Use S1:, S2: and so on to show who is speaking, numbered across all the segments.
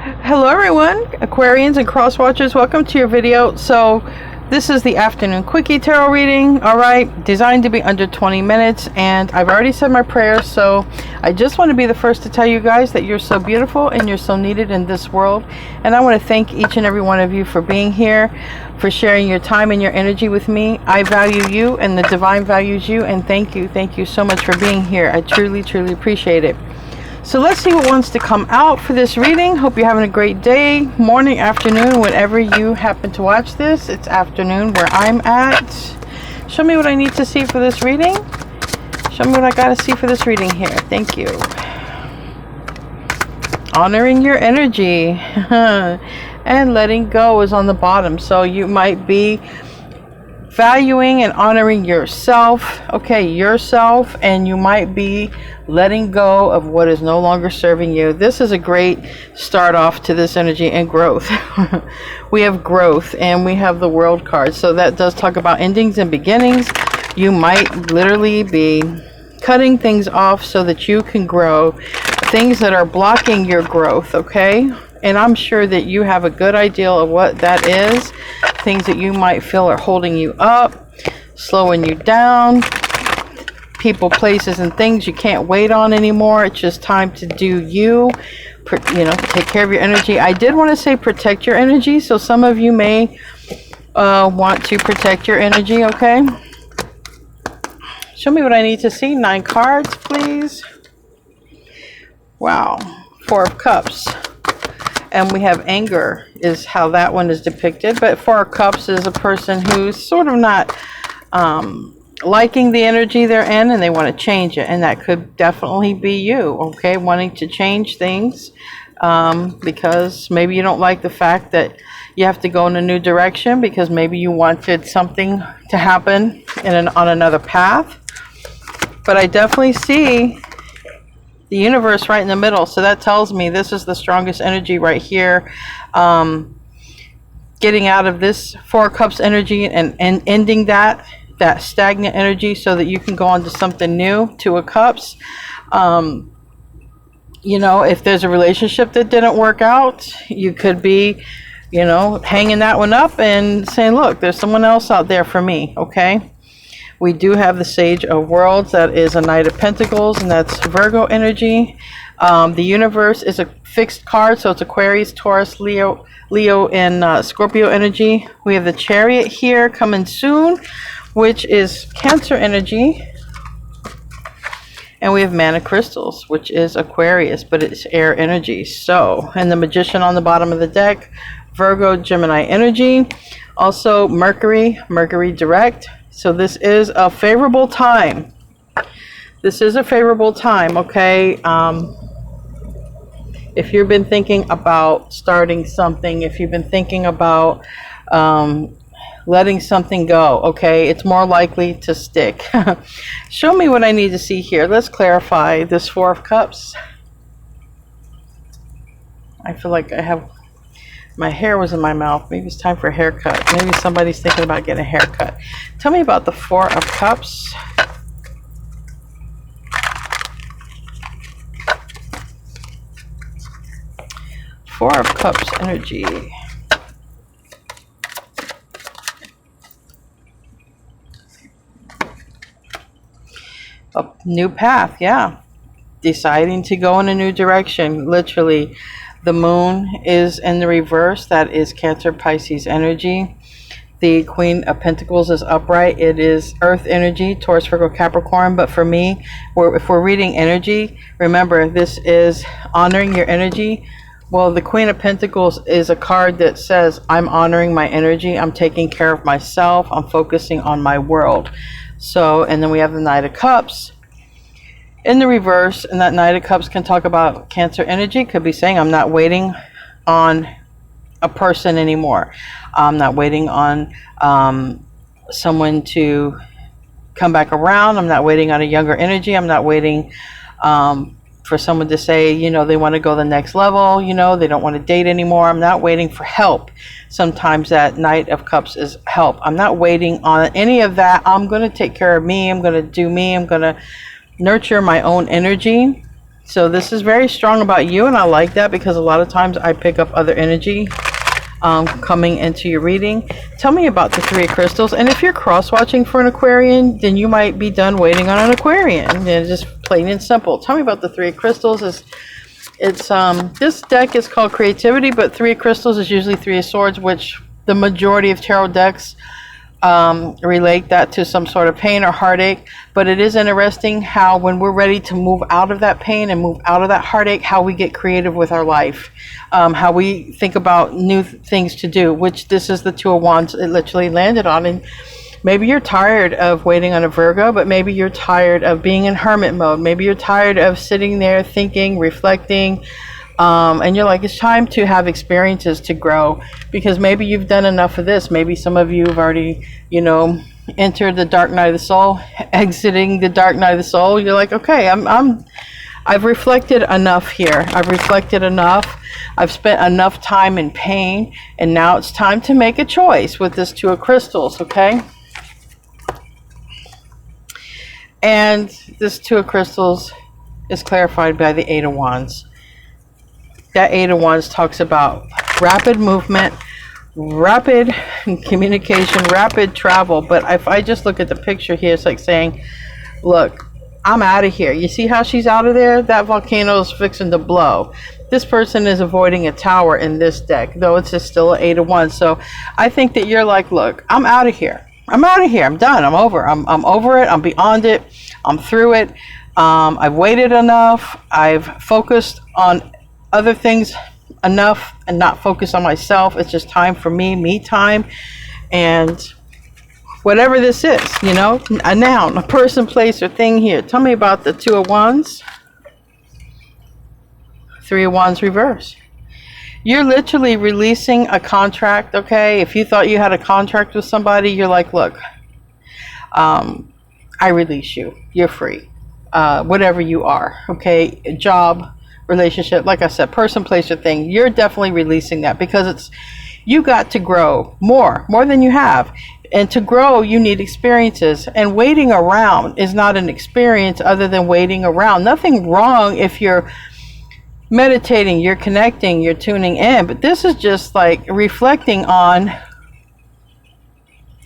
S1: Hello everyone, Aquarians and cross watchers, welcome to your video. So this is the afternoon quickie tarot reading, alright, designed to be under 20 minutes, and I've already said my prayers, so I just want to be the first to tell you guys that you're so beautiful and you're so needed in this world. And I want to thank each and every one of you for being here, for sharing your time and your energy with me. I value you and the divine values you, and thank you so much for being here. I truly appreciate it. So let's see what wants to come out for this reading. Hope you're having a great day, morning, afternoon, whenever you happen to watch this. It's afternoon where I'm at. Show me what I need to see for this reading. Show me what I got to see for this reading here. Thank you. Honoring your energy and letting go is on the bottom. So you might be valuing and honoring yourself, yourself, and you might be letting go of what is no longer serving you. This is a great start off to this energy and growth. We have growth and we have the World card, so that does talk about endings and beginnings. You might literally be cutting things off so that you can grow, things that are blocking your growth, and I'm sure that you have a good idea of what that is. Things that you might feel are holding you up, slowing you down, people, places, and things you can't wait on anymore. It's just time to do you, take care of your energy. I did want to say protect your energy, so some of you may want to protect your energy, Show me what I need to see. 9 cards, please. Wow. 4 of Cups. And we have anger is how that one is depicted. But 4 of Cups is a person who's sort of not liking the energy they're in, and they want to change it. And that could definitely be you, wanting to change things because maybe you don't like the fact that you have to go in a new direction, because maybe you wanted something to happen on another path. But I definitely see the universe right in the middle, so that tells me this is the strongest energy right here. Getting out of this 4 of Cups energy and ending that stagnant energy so that you can go on to something new. 2 of Cups. If there's a relationship that didn't work out, you could be hanging that one up and saying, look, there's someone else out there for me. We do have the Sage of Worlds. That is a Knight of Pentacles, and that's Virgo energy. The universe is a fixed card, so it's Aquarius, Taurus, Leo, and Scorpio energy. We have the Chariot here coming soon, which is Cancer energy. And we have Mana Crystals, which is Aquarius, but it's air energy. So, and the Magician on the bottom of the deck, Virgo, Gemini energy. Also Mercury direct. So this is a favorable time. This is a favorable time, if you've been thinking about starting something, if you've been thinking about letting something go, it's more likely to stick. Show me what I need to see here. Let's clarify this 4 of Cups. I feel like my hair was in my mouth. Maybe it's time for a haircut. Maybe somebody's thinking about getting a haircut. Tell me about the 4 of Cups. Four of Cups energy. A new path, yeah. Deciding to go in a new direction, literally. The moon is in the reverse. That is Cancer, Pisces energy. The Queen of Pentacles is upright. It is Earth energy, Taurus, Virgo, Capricorn. But for me, if we're reading energy, remember, this is honoring your energy. Well, the Queen of Pentacles is a card that says, I'm honoring my energy. I'm taking care of myself. I'm focusing on my world. So, and then we have the Knight of Cups in the reverse, and that Knight of Cups can talk about Cancer energy. Could be saying, I'm not waiting on a person anymore. I'm not waiting on someone to come back around. I'm not waiting on a younger energy. I'm not waiting for someone to say, they want to go the next level, they don't want to date anymore. I'm not waiting for help. Sometimes that Knight of Cups is help. I'm not waiting on any of that. I'm going to take care of me. I'm going to do me. I'm going to nurture my own energy. So this is very strong about you, and I like that because a lot of times I pick up other energy coming into your reading. Tell me about the Three of Crystals, and if you're cross-watching for an Aquarian, then you might be done waiting on an Aquarian. And just plain and simple. Tell me about the Three of Crystals. It's this deck is called Creativity, but Three of Crystals is usually Three of Swords, which the majority of tarot decks relate that to some sort of pain or heartache. But it is interesting how when we're ready to move out of that pain and move out of that heartache, how we get creative with our life, how we think about new things to do, which this is the Two of Wands it literally landed on. And maybe you're tired of waiting on a Virgo, but maybe you're tired of being in hermit mode. Maybe you're tired of sitting there thinking, reflecting, and you're like, it's time to have experiences to grow, because maybe you've done enough of this. Maybe some of you have already, entered the dark night of the soul, exiting the dark night of the soul. You're like, okay, I've reflected enough here. I've reflected enough. I've spent enough time in pain, and now it's time to make a choice with this Two of Crystals, okay? And this Two of Crystals is clarified by the Eight of Wands. That Eight of Wands talks about rapid movement, rapid communication, rapid travel. But if I just look at the picture here, it's like saying, look, I'm out of here. You see how she's out of there? That volcano is fixing to blow. This person is avoiding a tower in this deck, though it's just still an Eight of Wands. So I think that you're like, look, I'm out of here. I'm out of here. I'm done. I'm over. I'm over it. I'm beyond it. I'm through it. I've waited enough. I've focused on other things enough and not focus on myself. It's just time for me time. And whatever this is, a noun, a person, place, or thing here. Tell me about the Two of Wands. Three of Wands reverse. You're literally releasing a contract, okay? If you thought you had a contract with somebody, you're like, look, I release you. You're free. Whatever you are, okay? A job, relationship, like I said, person, place, or thing. You're definitely releasing that because you got to grow more than you have. And to grow, you need experiences. And waiting around is not an experience other than waiting around. Nothing wrong if you're meditating, you're connecting, you're tuning in. But this is just like reflecting on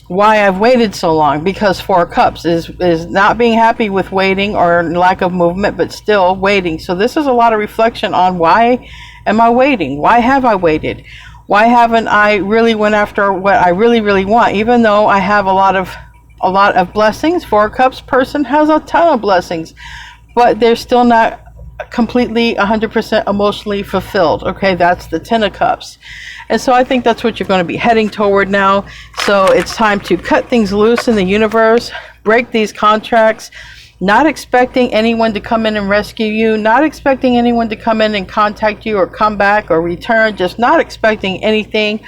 S1: why I've waited so long. Because Four of Cups is not being happy with waiting or lack of movement, but still waiting. So this is a lot of reflection on why am I waiting? Why have I waited? Why haven't I really went after what I really, really want? Even though I have a lot of blessings. Four of Cups person has a ton of blessings, but they're still not completely 100% emotionally fulfilled. Okay, that's the Ten of Cups. And so I think that's what you're going to be heading toward now. So it's time to cut things loose in the universe, break these contracts, not expecting anyone to come in and rescue you, not expecting anyone to come in and contact you or come back or return, just not expecting anything.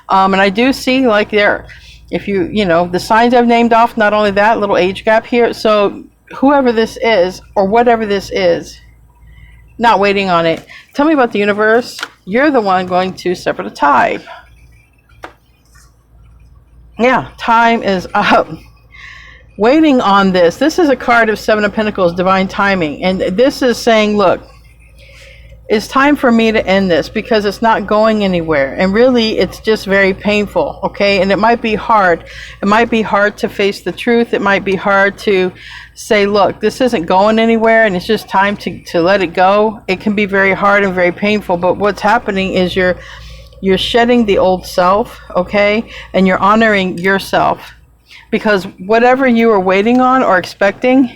S1: And I do see like if the signs I've named off, not only that, little age gap here. So whoever this is or whatever this is, not waiting on it. Tell me about the universe. You're the one going to sever the tide. Yeah, time is up. Waiting on this. This is a card of Seven of Pentacles, divine timing. And this is saying, look, it's time for me to end this because it's not going anywhere. And really, it's just very painful, okay? And it might be hard. It might be hard to face the truth. It might be hard to say, look, this isn't going anywhere and it's just time to let it go. It can be very hard and very painful. But what's happening is you're shedding the old self, okay? And you're honoring yourself. Because whatever you were waiting on or expecting,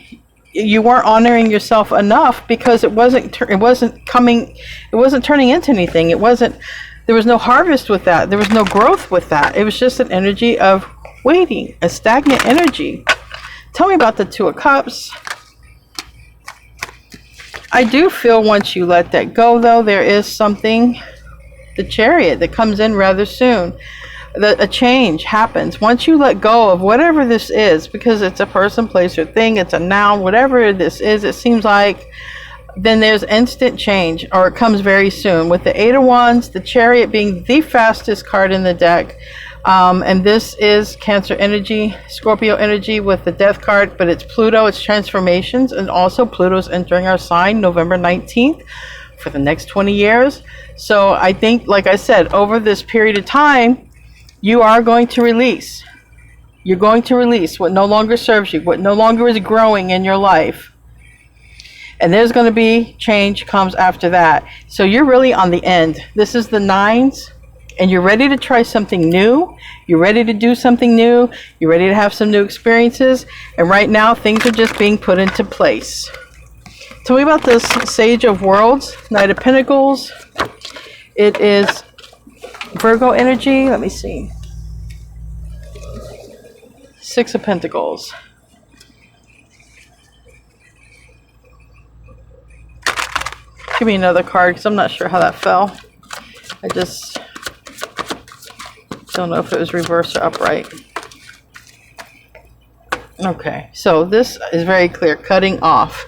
S1: you weren't honoring yourself enough because it wasn't turning into anything. There was no harvest with that. There was no growth with that. It was just an energy of waiting, a stagnant energy. Tell me about the Two of Cups. I do feel once you let that go, though, there is something, the Chariot, that comes in rather soon. A change happens once you let go of whatever this is, because it's a person, place, or thing, it's a noun, whatever this is, it seems like then there's instant change, or it comes very soon. With the Eight of Wands, the Chariot being the fastest card in the deck, And this is Cancer energy, Scorpio energy with the Death card, but it's Pluto, it's transformations, and also Pluto's entering our sign November 19th for the next 20 years. So I think, like I said, over this period of time, you are going to release. You're going to release what no longer serves you, what no longer is growing in your life. And there's going to be change comes after that. So you're really on the end. This is the nines, and you're ready to try something new. You're ready to do something new. You're ready to have some new experiences. And right now, things are just being put into place. Tell me about this Sage of Worlds, Knight of Pentacles. It is Virgo energy. Let me see. Six of Pentacles. Give me another card because I'm not sure how that fell. I just don't know if it was reversed or upright. Okay, so this is very clear. Cutting off.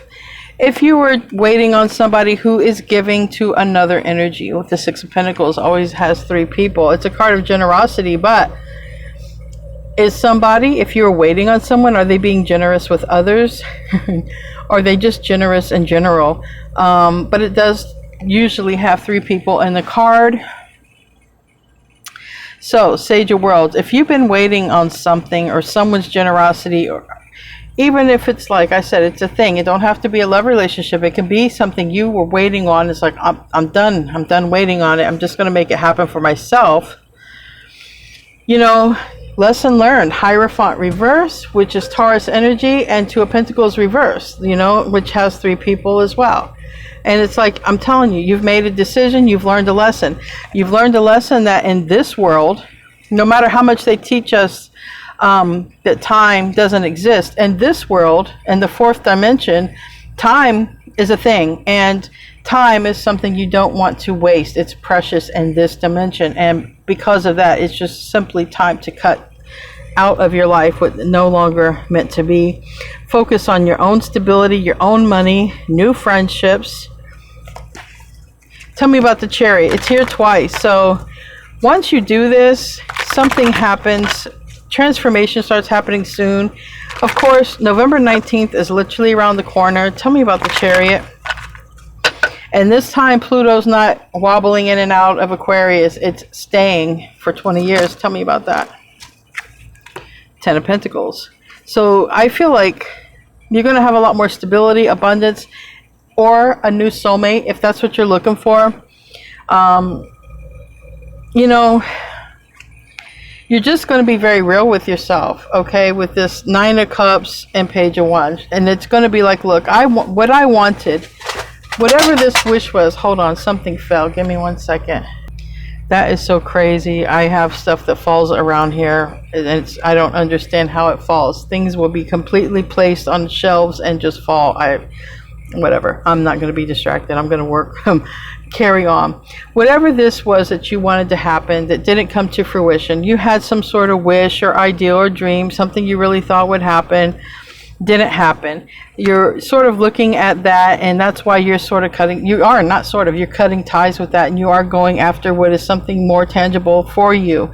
S1: If you were waiting on somebody who is giving to another energy, with the Six of Pentacles always has three people. It's a card of generosity, but is somebody, if you're waiting on someone, are they being generous with others? Or are they just generous in general? But it does usually have three people in the card. So, Sage of Worlds, if you've been waiting on something or someone's generosity, or even if it's, like I said, it's a thing. It don't have to be a love relationship. It can be something you were waiting on. It's like, I'm done waiting on it. I'm just going to make it happen for myself. You know, lesson learned. Hierophant reverse, which is Taurus energy, and Two of Pentacles reverse, you know, which has three people as well. And it's like, I'm telling you, you've made a decision. You've learned a lesson. You've learned a lesson that in this world, no matter how much they teach us, that time doesn't exist. In this world, in the fourth dimension, time is a thing, and time is something you don't want to waste. It's precious in this dimension, and because of that, it's just simply time to cut out of your life what no longer meant to be. Focus on your own stability, your own money, new friendships. Tell me about the Chariot. It's here twice. So once you do this, something happens. Transformation starts happening soon. Of course, November 19th is literally around the corner. Tell me about the Chariot. And this time, Pluto's not wobbling in and out of Aquarius. It's staying for 20 years. Tell me about that. Ten of Pentacles. So I feel like you're going to have a lot more stability, abundance, or a new soulmate, if that's what you're looking for. You know, you're just going to be very real with yourself, okay, with this Nine of Cups and Page of Wands. And it's going to be like, look, what I wanted, whatever this wish was. Hold on, something fell. Give me 1 second. That is so crazy. I have stuff that falls around here, and I don't understand how it falls. Things will be completely placed on shelves and just fall. Whatever. I'm not going to be distracted. I'm going to work. Carry on. Whatever this was that you wanted to happen that didn't come to fruition, you had some sort of wish or ideal or dream, something you really thought would happen, didn't happen. You're sort of looking at that, and that's why you're sort of cutting, you're cutting ties with that, and you are going after what is something more tangible for you.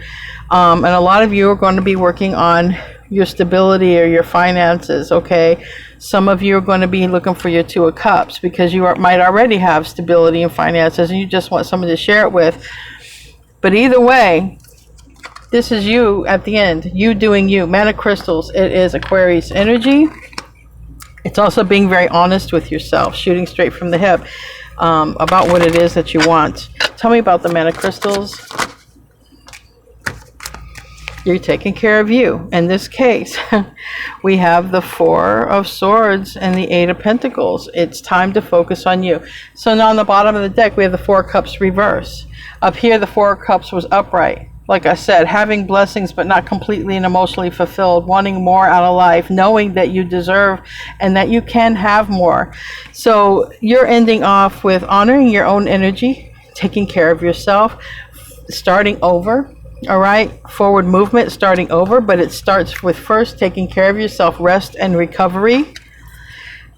S1: And a lot of you are going to be working on your stability or your finances, okay? Some of you are going to be looking for your Two of Cups because you might already have stability and finances and you just want someone to share it with. But either way, this is you at the end, you doing you. Man of Crystals, it is Aquarius energy. It's also being very honest with yourself, shooting straight from the hip about what it is that you want. Tell me about the Man of Crystals. You're taking care of you. In this case, we have the Four of Swords and the Eight of Pentacles. It's time to focus on you. So now on the bottom of the deck, we have the Four of Cups reverse. Up here, the Four of Cups was upright. Like I said, having blessings but not completely and emotionally fulfilled, wanting more out of life, knowing that you deserve and that you can have more. So you're ending off with honoring your own energy, taking care of yourself, starting over. All right, forward movement, starting over, but it starts with first taking care of yourself, rest and recovery.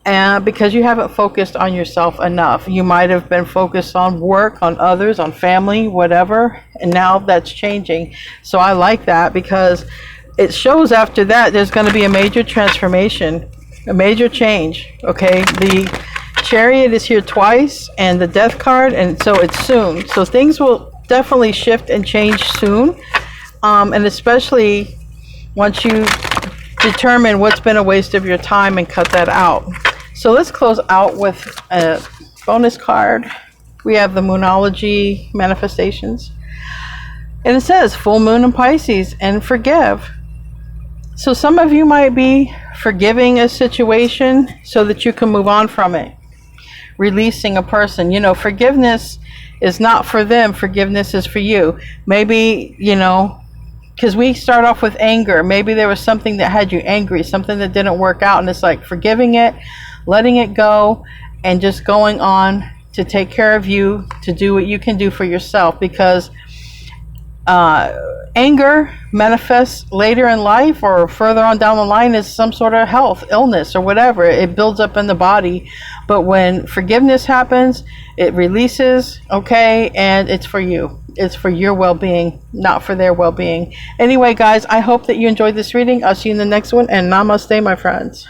S1: and because you haven't focused on yourself enough. You might have been focused on work, on others, on family, whatever, and now that's changing. So I like that, because it shows after that there's going to be a major transformation, a major change. Okay, the Chariot is here twice, and the Death card, and so it's soon. So things will definitely shift and change soon, and especially once you determine what's been a waste of your time and cut that out. So let's close out with a bonus card. We have the Moonology manifestations. And it says, full moon in Pisces, and forgive. So some of you might be forgiving a situation so that you can move on from it. Releasing a person. You know, forgiveness is not for them. Forgiveness is for you. Maybe, you know, because we start off with anger. Maybe there was something that had you angry, something that didn't work out, and it's like forgiving it, letting it go, and just going on to take care of you, to do what you can do for yourself, because anger manifests later in life or further on down the line as some sort of health illness or whatever. It builds up in the body, but when forgiveness happens, it releases, okay, and it's for you. It's for your well-being, not for their well-being. Anyway, guys, I hope that you enjoyed this reading. I'll see you in the next one, and namaste, my friends.